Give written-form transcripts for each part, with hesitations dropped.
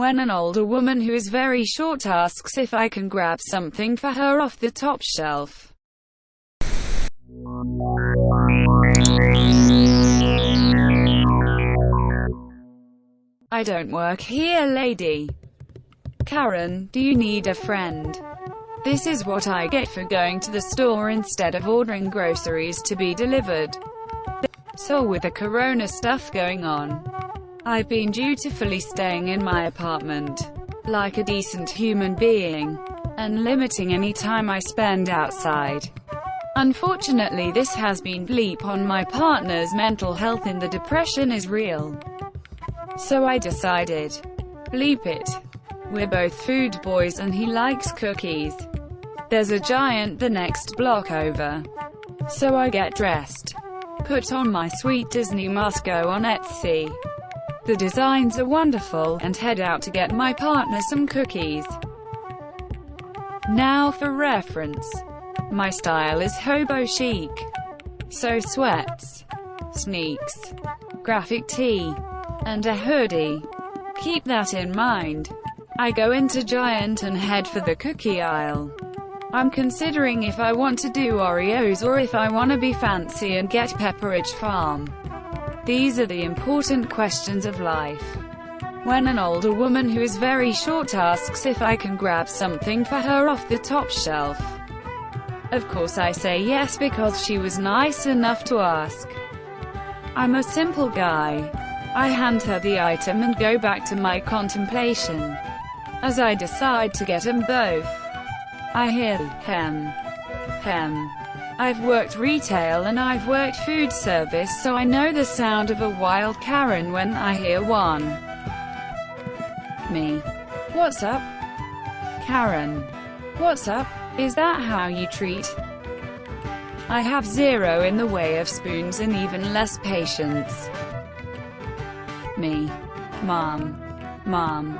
when an older woman who is very short asks if I can grab something for her off the top shelf. I don't work here, lady. Karen, do you need a friend? This is what I get for going to the store instead of ordering groceries to be delivered. So with the corona stuff going on, I've been dutifully staying in my apartment, like a decent human being, and limiting any time I spend outside. Unfortunately, this has been bleep on my partner's mental health, and the depression is real. So I decided, bleep it. We're both food boys and he likes cookies. There's a Giant the next block over. So I get dressed, put on my sweet Disney mask, go on Etsy. The designs are wonderful, and head out to get my partner some cookies. Now for reference, my style is hobo chic. So sweats, sneaks, graphic tee, and a hoodie. Keep that in mind. I go into Giant and head for the cookie aisle. I'm considering if I want to do Oreos or if I want to be fancy and get Pepperidge Farm. These are the important questions of life. When an older woman who is very short asks if I can grab something for her off the top shelf. Of course I say yes because she was nice enough to ask. I'm a simple guy. I hand her the item and go back to my contemplation. As I decide to get them both, I hear hem, hem. I've worked retail and I've worked food service, so I know the sound of a wild Karen when I hear one. Me. What's up? Karen. What's up? Is that how you treat? I have zero in the way of spoons and even less patience. Me. Mom. Mom.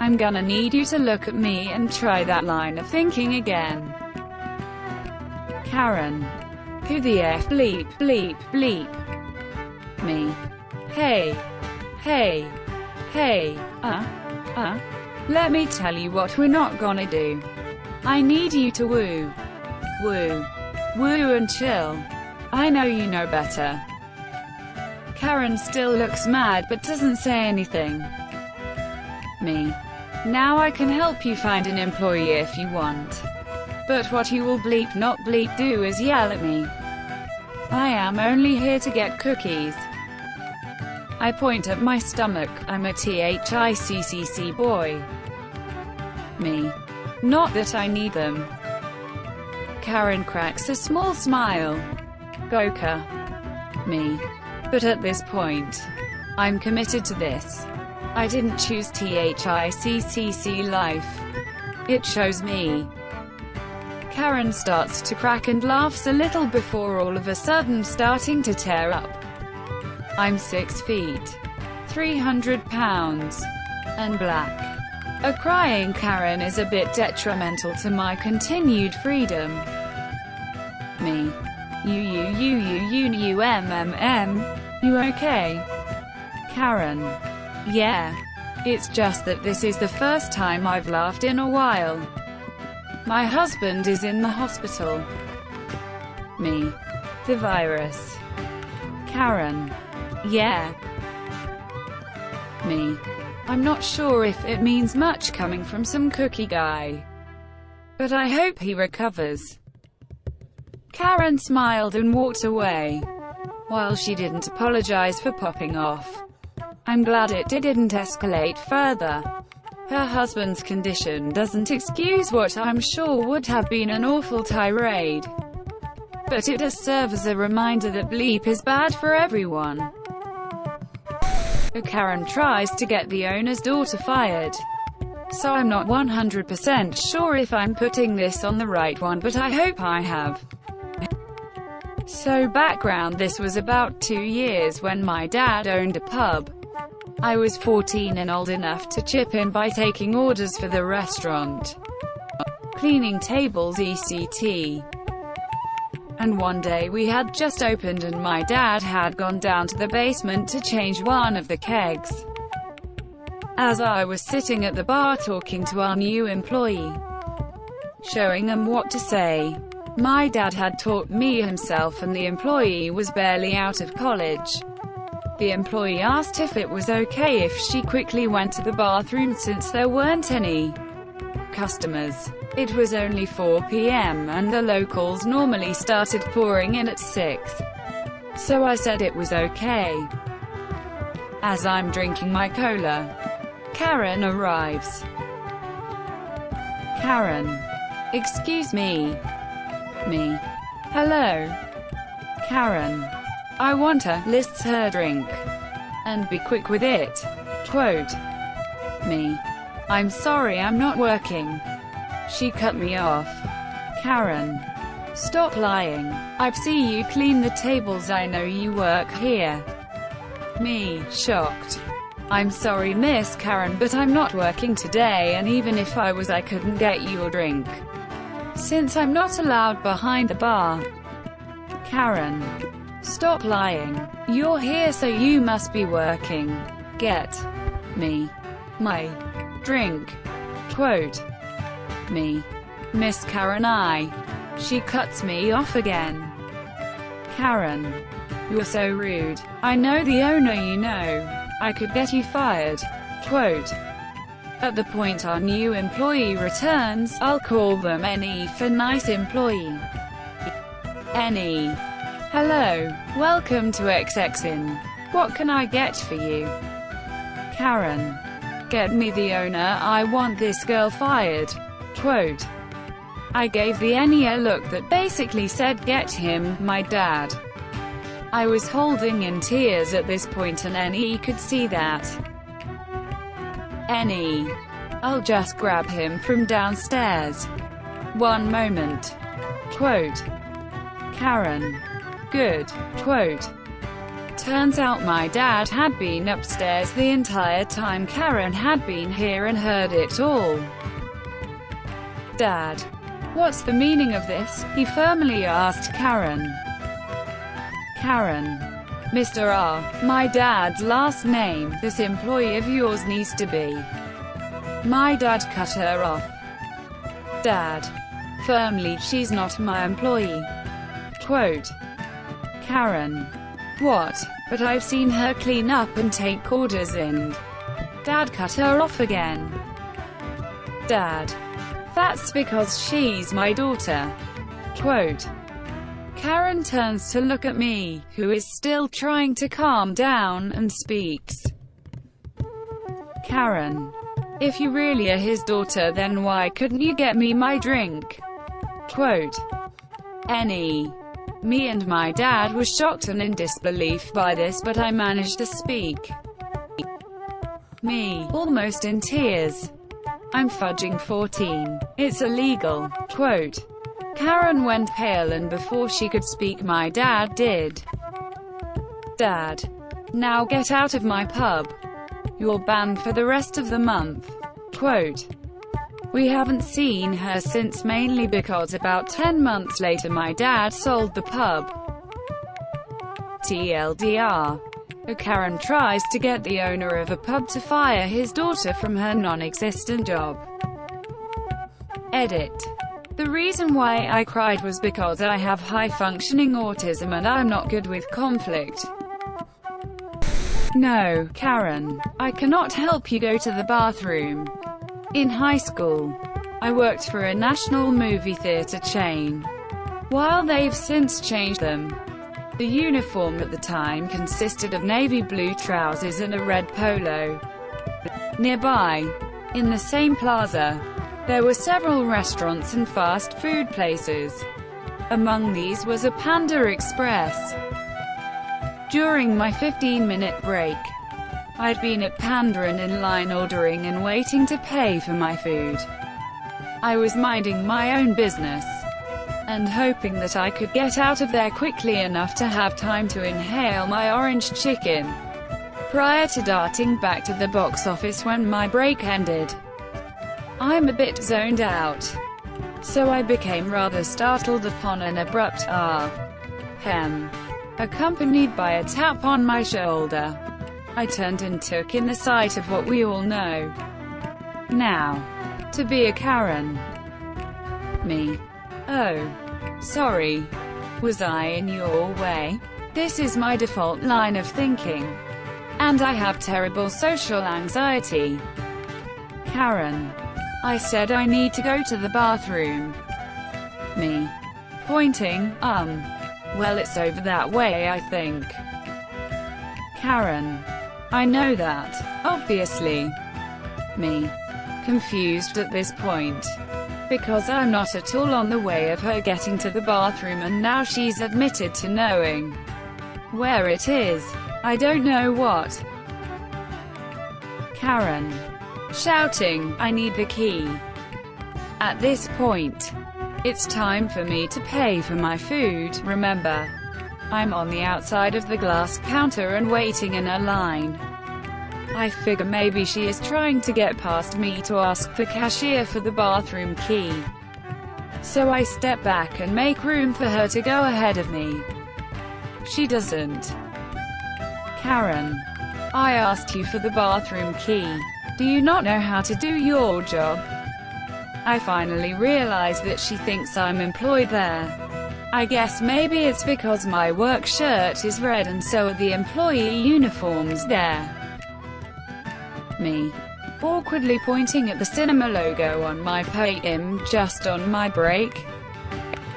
I'm gonna need you to look at me and try that line of thinking again. Karen. Who the F bleep, bleep, bleep? Me. Hey. Hey. Hey. Let me tell you what we're not gonna do. I need you to woo. Woo. Woo and chill. I know you know better. Karen still looks mad but doesn't say anything. Me. Now I can help you find an employee if you want. But what you will bleep not bleep do is yell at me. I am only here to get cookies. I point at my stomach. I'm a THICCC boy. Me. Not that I need them. Karen cracks a small smile. Goka. Me. But at this point, I'm committed to this. I didn't choose THICCC life. It chose me. Karen starts to crack and laughs a little before all of a sudden starting to tear up. I'm 6 feet, 300 pounds, and black. A crying Karen is a bit detrimental to my continued freedom. Me. You okay? Karen. Yeah. It's just that this is the first time I've laughed in a while. My husband is in the hospital. Me. The virus. Karen. Yeah. Me. I'm not sure if it means much coming from some cookie guy. But I hope he recovers. Karen smiled and walked away. While she didn't apologize for popping off, I'm glad it didn't escalate further. Her husband's condition doesn't excuse what I'm sure would have been an awful tirade. But it does serve as a reminder that bleep is bad for everyone. Karen tries to get the owner's daughter fired. So I'm not 100% sure if I'm putting this on the right one, but I hope I have. So background, this was about 2 years when my dad owned a pub. I was 14 and old enough to chip in by taking orders for the restaurant, cleaning tables etc. And one day we had just opened and my dad had gone down to the basement to change one of the kegs. as I was sitting at the bar talking to our new employee, showing him what to say. My dad had taught me himself, and the employee was barely out of college. The employee asked if it was okay if she quickly went to the bathroom since there weren't any customers. It was only 4 p.m. and the locals normally started pouring in at 6. So I said it was okay. As I'm drinking my cola, Karen arrives. Karen. Excuse me. Me. Hello. Karen. I want her, lists her drink. And be quick with it. Quote. Me. I'm sorry, I'm not working. She cut me off. Karen. Stop lying. I've seen you clean the tables, I know you work here. Me. Shocked. I'm sorry, Miss Karen, but I'm not working today, and even if I was, I couldn't get you a drink, since I'm not allowed behind the bar. Karen. Stop lying. You're here, so you must be working. Get me my drink. Quote. Me. Miss Karen, She cuts me off again. Karen. You're so rude. I know the owner, you know. I could get you fired. Quote. At the point our new employee returns, I'll call them NE for nice employee. NE. Hello. Welcome to XXIN. What can I get for you? Karen. Get me the owner, I want this girl fired. Quote. I gave the NE a look that basically said get him, my dad. I was holding in tears at this point, and NE could see that. NE. I'll just grab him from downstairs. One moment. Quote. Karen. Good. Quote. Turns out my dad had been upstairs the entire time Karen had been here and heard it all. Dad. What's the meaning of this? He firmly asked Karen. Karen. Mr. R. My dad's last name. This employee of yours needs to be. My dad cut her off. Dad. Firmly, she's not my employee. Quote. Karen. What? But I've seen her clean up and take orders, and Dad cut her off again. Dad. That's because she's my daughter. Quote. Karen turns to look at me, who is still trying to calm down, and speaks. Karen. If you really are his daughter, then why couldn't you get me my drink? Quote. NE. Me and my dad were shocked and in disbelief by this, but I managed to speak. Me. Almost in tears. I'm fudging 14. It's illegal. Quote. Karen went pale, and before she could speak my dad did. Dad. Now get out of my pub. You're banned for the rest of the month. Quote. We haven't seen her since, mainly because about 10 months later my dad sold the pub. TLDR. Karen tries to get the owner of a pub to fire his daughter from her non-existent job. Edit. The reason why I cried was because I have high-functioning autism and I'm not good with conflict. No, Karen. I cannot help you go to the bathroom. In high school, I worked for a national movie theater chain. While they've since changed them, the uniform at the time consisted of navy blue trousers and a red polo. Nearby, in the same plaza, there were several restaurants and fast food places. Among these was a Panda Express. During my 15-minute break, I'd been at Panda and in line ordering and waiting to pay for my food. I was minding my own business and hoping that I could get out of there quickly enough to have time to inhale my orange chicken prior to darting back to the box office when my break ended. I'm a bit zoned out, so I became rather startled upon an abrupt "ah, hem," accompanied by a tap on my shoulder. I turned and took in the sight of what we all know now to be a Karen. Me. Oh. Sorry. Was I in your way? This is my default line of thinking. And I have terrible social anxiety. Karen. I said I need to go to the bathroom. Me. Pointing, well, it's over that way, I think. Karen. I know that, obviously. Me. Confused at this point. Because I'm not at all on the way of her getting to the bathroom, and now she's admitted to knowing where it is. I don't know what. Karen. Shouting, I need the key. At this point, it's time for me to pay for my food, remember. I'm on the outside of the glass counter and waiting in a line. I figure maybe she is trying to get past me to ask the cashier for the bathroom key. So I step back and make room for her to go ahead of me. She doesn't. Karen. I asked you for the bathroom key. Do you not know how to do your job? I finally realize that she thinks I'm employed there. I guess maybe it's because my work shirt is red and so are the employee uniforms there. Me. Awkwardly pointing at the cinema logo on my pay-im just on my break.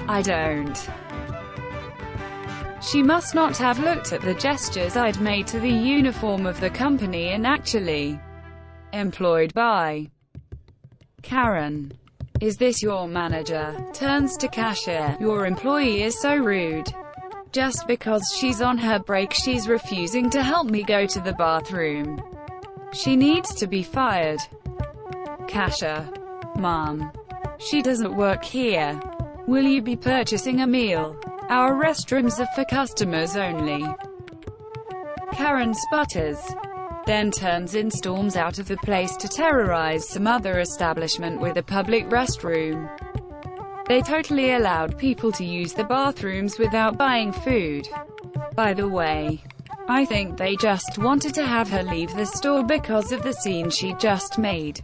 I don't. She must not have looked at the gestures I'd made to the uniform of the company and actually employed by. Karen. Is this your manager? Turns to cashier. Your employee is so rude. Just because she's on her break, she's refusing to help me go to the bathroom. She needs to be fired. Cashier. Mom. She doesn't work here. Will you be purchasing a meal? Our restrooms are for customers only. Karen sputters. Then turns and storms out of the place to terrorize some other establishment with a public restroom. They totally allowed people to use the bathrooms without buying food. By the way, I think they just wanted to have her leave the store because of the scene she just made.